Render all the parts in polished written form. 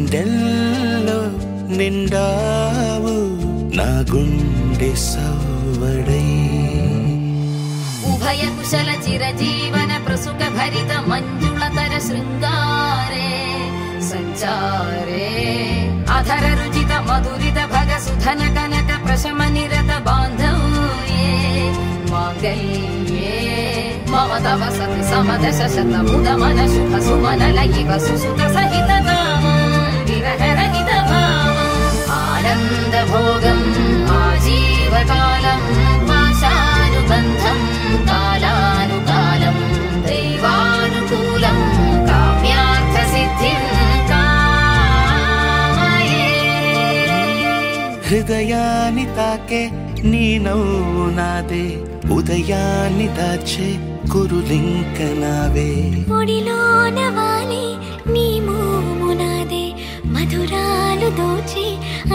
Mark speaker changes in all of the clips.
Speaker 1: గుండెల్లో నిండావు నా గుండె సవ్వడై
Speaker 2: ఉభయ కుశల చిరజీవన ప్రసుక భరిత మంజుళతర శృంగారే సంచారే అధర రుచిత మధురిత భగ సుధన కనక ప్రశమ నిరత బాంధవ్యే మాంగళ్యే మమ తవ సతి సమదశ శత ముద మన శుభ సుమన లయివ సుసుత సహిత విరహ రహిత భావం ఆనంద భోగం ఆజీవకాలం పాశానుబంధం కాలానుకాలం దైవానుకూలం కామ్యార్థ సిద్ధిం కామయే
Speaker 1: హృదయాన్ని తాకే నీ నవ్వు నాదే ఉదయాన్ని దాచే కురులింక నావే
Speaker 3: ఒడిలోన వాలి నీ మోము నాదే మధురాలు దోచి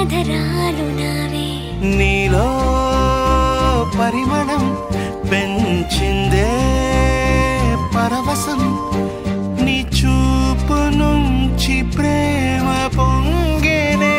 Speaker 3: అధరాలు నావే
Speaker 1: నీలో పరిమళం పెంచిందే పరవశం నీ చూపు నుంచి ప్రేమ పొంగేనే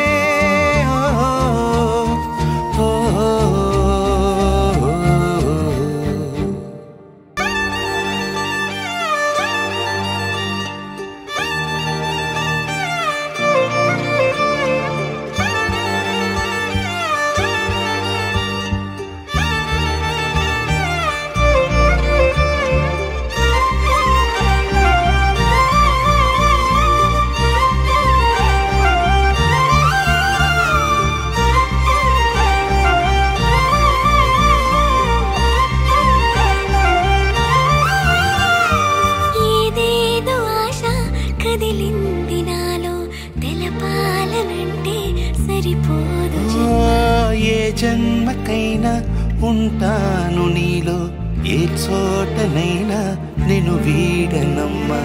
Speaker 1: జన్మకైనా ఉంటాను నీలో ఏ చోటనైనా నేను వీడనమ్మా